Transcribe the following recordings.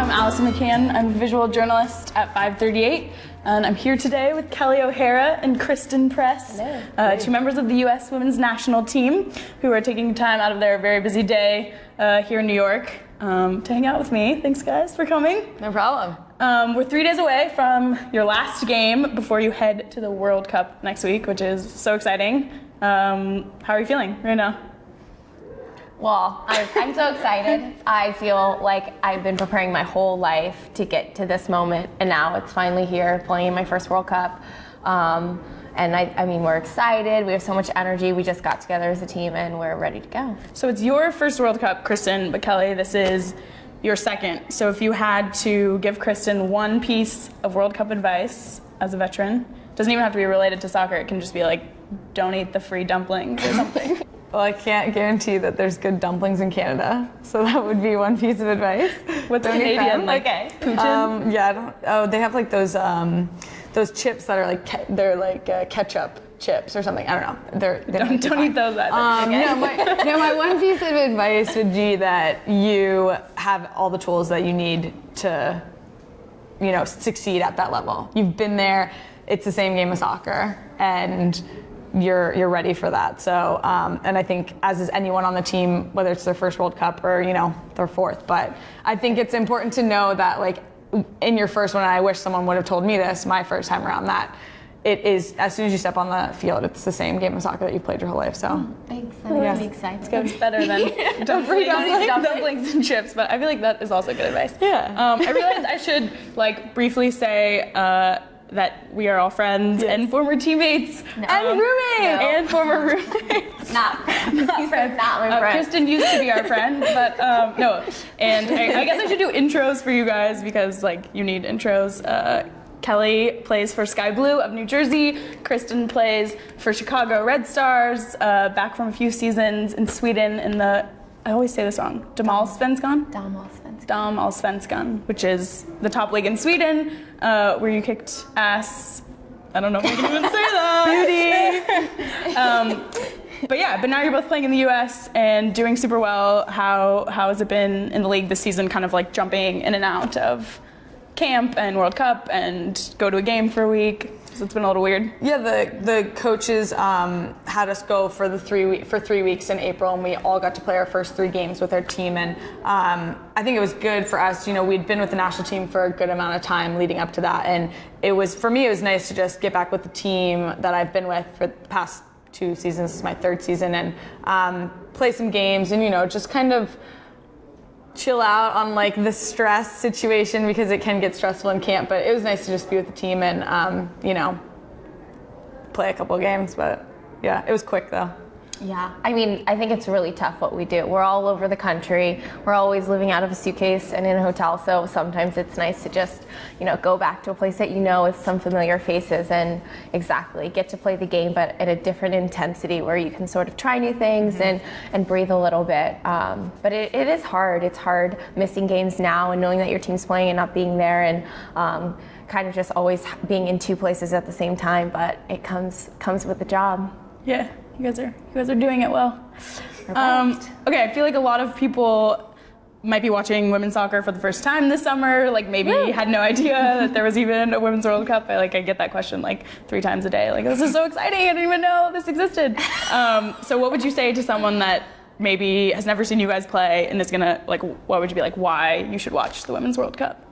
I'm Allison McCann. I'm a visual journalist at 538, and I'm here today with Kelley O'Hara and Christen Press, two members of the U.S. women's national team who are taking time out of their very busy day here in New York to hang out with me. Thanks, guys, for coming. No problem. We're 3 days away from your last game before you head to the World Cup next week, which is so exciting. How are you feeling right now? Well, I'm so excited. I feel like I've been preparing my whole life to get to this moment, and now it's finally here, playing in my first World Cup. And I mean, we're excited. We have so much energy. We just got together as a team, and we're ready to go. So it's your first World Cup, Christen, but Kelley, this is your second. So if you had to give Christen one piece of World Cup advice as a veteran, doesn't even have to be related to soccer. It can just be like, don't eat the free dumplings or something. Well, I can't guarantee that there's good dumplings in Canada, so that would be one piece of advice. What's Canadian? Like poutine? Yeah, they have like those chips that are like they're like ketchup chips or something. I don't know. Don't eat those either. My one piece of advice would be that you have all the tools that you need to, succeed at that level. You've been there. It's the same game as soccer, and you're ready for that. So, and I think as is anyone on the team, whether it's their first World Cup or, their fourth, but I think it's important to know that like in your first one, and I wish someone would have told me this my first time around, that it is, as soon as you step on the field, it's the same game of soccer that you've played your whole life. So thanks, that makes me excited. It's better than dumplings and chips, but I feel like that is also good advice. Yeah. I realized I should briefly say that we are all friends and former teammates and roommates and former roommates. Not friends. Not my friend. Christen used to be our friend, but no. And I guess I should do intros for you guys because you need intros. Kelley plays for Sky Blue of New Jersey. Christen plays for Chicago Red Stars, back from a few seasons in Sweden in the, I always say this wrong, Damallsvenskan, which is the top league in Sweden, where you kicked ass. I don't know if I can even say that. Beauty. But now you're both playing in the U.S. and doing super well. How has it been in the league this season, kind of like jumping in and out of camp and World Cup and go to a game for a week? So it's been a little weird. Yeah, the coaches had us go for 3 weeks in April, and we all got to play our first 3 games with our team. And I think it was good for us. We'd been with the national team for a good amount of time leading up to that, and for me it was nice to just get back with the team that I've been with for the past 2 seasons. This is my 3rd season, and play some games and just kind of chill out on the stress situation, because it can get stressful in camp, but it was nice to just be with the team and play a couple of games. But yeah, it was quick though. Yeah, I mean, I think it's really tough what we do. We're all over the country. We're always living out of a suitcase and in a hotel, so sometimes it's nice to just, go back to a place that with some familiar faces and get to play the game, but at a different intensity where you can sort of try new things and breathe a little bit. But it is hard. It's hard missing games now and knowing that your team's playing and not being there, and kind of just always being in 2 places at the same time, but it comes with the job. Yeah. You guys are doing it well. Okay, I feel like a lot of people might be watching women's soccer for the first time this summer. Maybe had no idea that there was even a women's World Cup. I get that question 3 times a day. This is so exciting. I didn't even know this existed. So what would you say to someone that maybe has never seen you guys play and is gonna what would you be why you should watch the women's World Cup?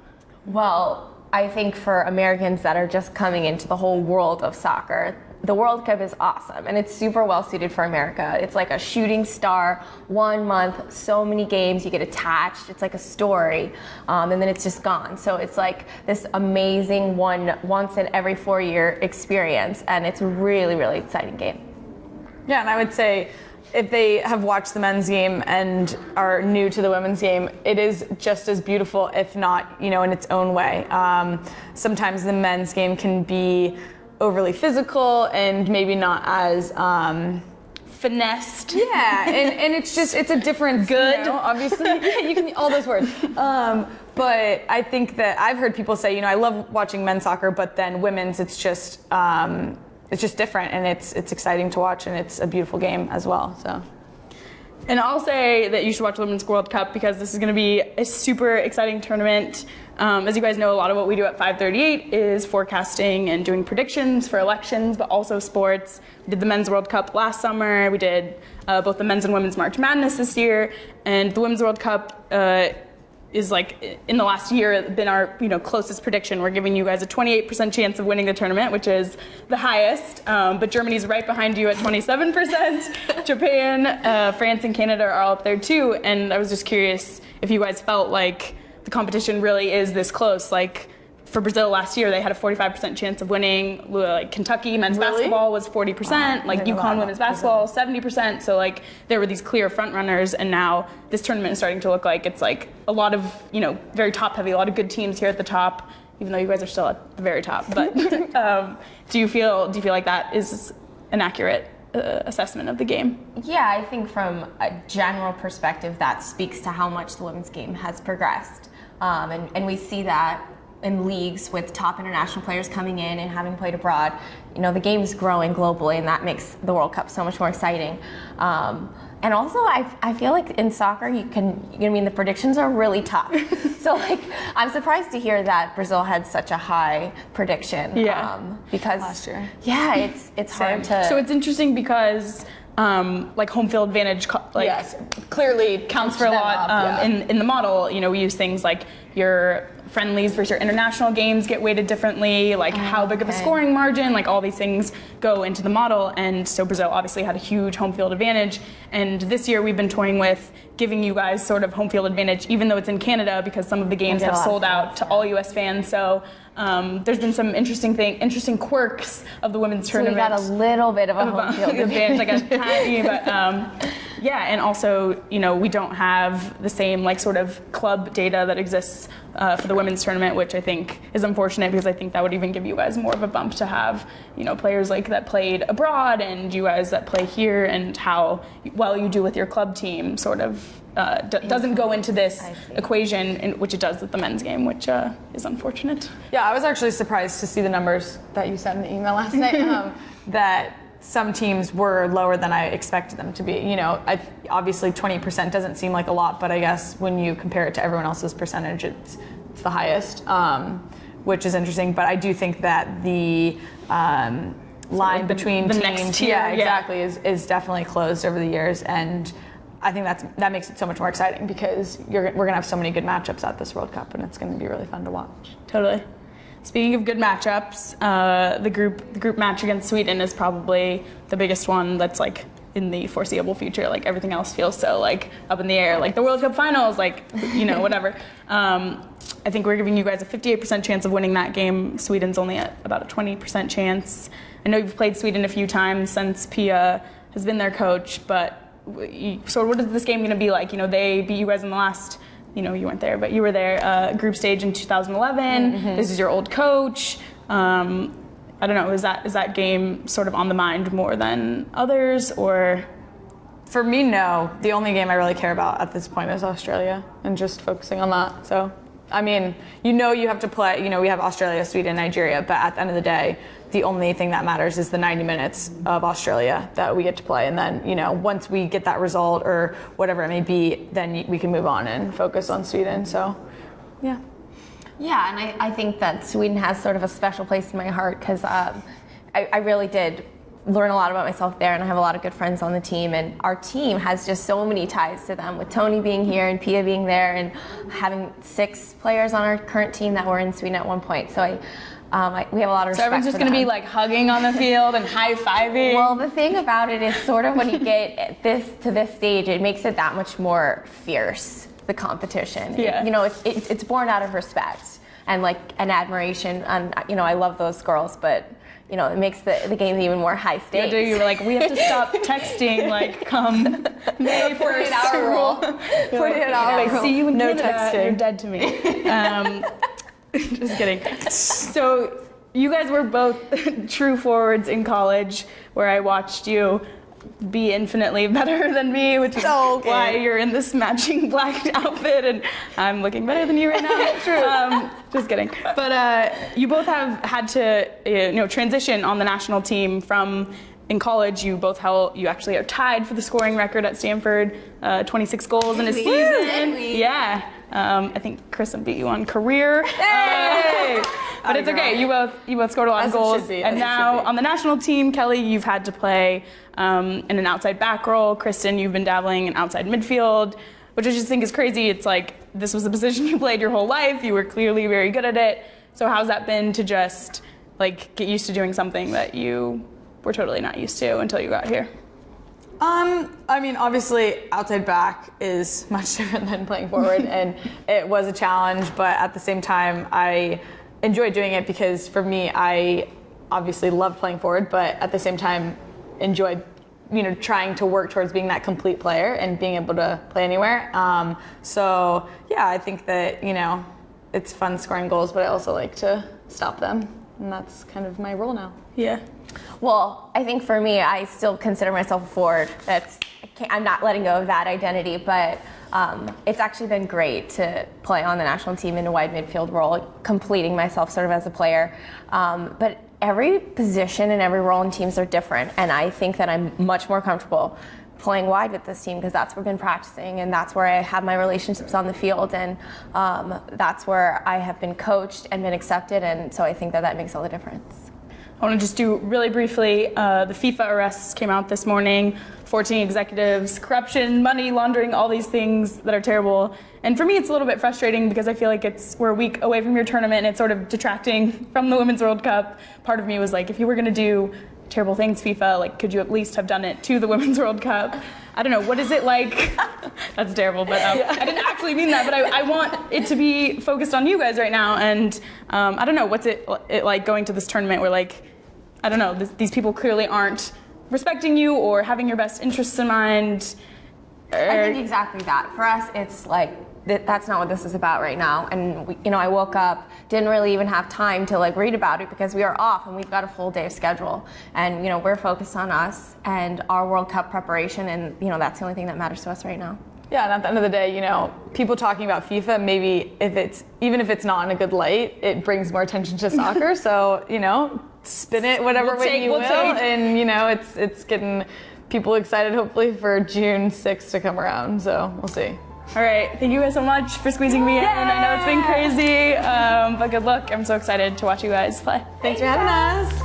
Well, I think for Americans that are just coming into the whole world of soccer, the World Cup is awesome, and it's super well suited for America. It's like a shooting star, 1 month, so many games, you get attached, it's like a story, and then it's just gone. So it's this amazing once in every 4-year experience, and it's a really, really exciting game. Yeah, and I would say if they have watched the men's game and are new to the women's game, it is just as beautiful, if not, in its own way. Sometimes the men's game can be overly physical and maybe not as finessed. Yeah, and it's a different good. Obviously, yeah, you can all those words. But I think that I've heard people say, I love watching men's soccer, but then women's, it's just different, and it's exciting to watch, and it's a beautiful game as well. So. And I'll say that you should watch the Women's World Cup because this is going to be a super exciting tournament. As you guys know, a lot of what we do at 538 is forecasting and doing predictions for elections, but also sports. We did the Men's World Cup last summer. We did both the Men's and Women's March Madness this year. And the Women's World Cup is like in the last year been our closest prediction. We're giving you guys a 28% chance of winning the tournament, which is the highest. But Germany's right behind you at 27%. Japan, France, and Canada are all up there too. And I was just curious if you guys felt like the competition really is this close. Like for Brazil last year, they had a 45% chance of winning. Like Kentucky men's basketball was 40%. Like UConn women's basketball 70%. So like there were these clear front runners, and now this tournament is starting to look like it's like a lot of very top heavy, a lot of good teams here at the top. Even though you guys are still at the very top, but do you feel like that is an accurate assessment of the game? Yeah, I think from a general perspective, that speaks to how much the women's game has progressed, and we see that in leagues with top international players coming in and having played abroad. The game's growing globally, and that makes the World Cup so much more exciting. And also, I feel like in soccer, the predictions are really tough. So like, I'm surprised to hear that Brazil had such a high prediction. Yeah. Because last year. Yeah, it's hard to. So it's interesting because like home field advantage yes, clearly counts for a lot in the model. We use things like your friendlies versus your international games get weighted differently, like how big of a scoring margin, like all these things go into the model. And so Brazil obviously had a huge home field advantage. And this year we've been toying with giving you guys sort of home field advantage, even though it's in Canada, because some of the games have sold out to all US fans. So there's been some interesting quirks of the women's tournament. So we got a little bit of a home field advantage, like a tiny, but yeah, and also, we don't have the same like sort of club data that exists for the women's tournament, which I think is unfortunate because I think that would even give you guys more of a bump to have, players like that played abroad and you guys that play here, and how well you do with your club team sort of doesn't go into this equation, which it does with the men's game, which is unfortunate. Yeah, I was actually surprised to see the numbers that you sent in the email last night, that some teams were lower than I expected them to be. Obviously 20% doesn't seem like a lot, but I guess when you compare it to everyone else's percentage, it's the highest, which is interesting. But I do think that the line between the teams, next tier, exactly, is definitely closed over the years, and I think that makes it so much more exciting because we're gonna have so many good matchups at this World Cup, and it's gonna be really fun to watch. Totally. Speaking of good matchups, the group match against Sweden is probably the biggest one that's like in the foreseeable future. Like everything else feels so like up in the air. Like the World Cup finals, like whatever. I think we're giving you guys a 58% chance of winning that game. Sweden's only at about a 20% chance. I know you've played Sweden a few times since Pia has been their coach, but so what is this game going to be like? They beat you guys in the last, you weren't there, but you were there, group stage in 2011. Mm-hmm. This is your old coach. I don't know, is that game sort of on the mind more than others, or? For me, no. The only game I really care about at this point is Australia, and just focusing on that. So, I mean, you have to play, we have Australia, Sweden, Nigeria, but at the end of the day, the only thing that matters is the 90 minutes of Australia that we get to play. And then, once we get that result or whatever it may be, then we can move on and focus on Sweden. So, yeah. Yeah, and I think that Sweden has sort of a special place in my heart because I really did learn a lot about myself there, and I have a lot of good friends on the team, and our team has just so many ties to them, with Tony being here and Pia being there, and having 6 players on our current team that were in Sweden at one point. So we have a lot of respect. So everyone's just going to be like hugging on the field and high-fiving? Well, the thing about it is sort of when you get to this stage, it makes it that much more fierce, the competition. Yeah. It's born out of respect and like an admiration, and I love those girls, but it makes the game even more high stakes. You were like, we have to stop texting, like, come May 48-hour rule. 48-hour rule. See you in no Canada, texting. you're dead to me. Just kidding. So you guys were both true forwards in college, where I watched you be infinitely better than me, which is why you're in this matching black outfit, and I'm looking better than you right now. True. Just kidding. But you both have had to transition on the national team from in college, you actually are tied for the scoring record at Stanford, 26 goals in a season. Yeah. I think Christen beat you on career. But it's okay. You both scored a lot of goals. And now on the national team, Kelley, you've had to play in an outside back role. Christen, you've been dabbling in outside midfield, which I just think is crazy. It's like this was a position you played your whole life. You were clearly very good at it. So how's that been to just like get used to doing something that you were totally not used to until you got here? I mean, obviously, outside back is much different than playing forward, and it was a challenge, but at the same time, I enjoyed doing it because for me, I obviously loved playing forward, but at the same time, enjoyed, trying to work towards being that complete player and being able to play anywhere. So, yeah, I think that, it's fun scoring goals, but I also like to stop them, and that's kind of my role now. Yeah. Well, I think for me, I still consider myself a forward. I'm not letting go of that identity, but it's actually been great to play on the national team in a wide midfield role, completing myself sort of as a player. But every position and every role in teams are different, and I think that I'm much more comfortable playing wide with this team because that's where I've been practicing, and that's where I have my relationships on the field, and that's where I have been coached and been accepted, and so I think that makes all the difference. I want to just do really briefly, the FIFA arrests came out this morning, 14 executives, corruption, money laundering, all these things that are terrible. And for me, it's a little bit frustrating because I feel like we're a week away from your tournament and it's sort of detracting from the Women's World Cup. Part of me was like, if you were going to do terrible things, FIFA, like, could you at least have done it to the Women's World Cup? I don't know, what is it like? That's terrible, but I didn't actually mean that, but I want it to be focused on you guys right now. And I don't know, what's it like going to this tournament where, like, I don't know, these people clearly aren't respecting you or having your best interests in mind? I think exactly that. For us, it's like, that's not what this is about right now. And I woke up, didn't really even have time to like read about it because we are off and we've got a full day of schedule. And we're focused on us and our World Cup preparation, and that's the only thing that matters to us right now. Yeah, and at the end of the day, people talking about FIFA, maybe even if it's not in a good light, it brings more attention to soccer. So, spin it whatever way you will, and it's getting people excited hopefully for June 6th to come around. So we'll see. All right, thank you guys so much for squeezing me in. I know it's been crazy, but good luck. I'm so excited to watch you guys play. Thanks for having us.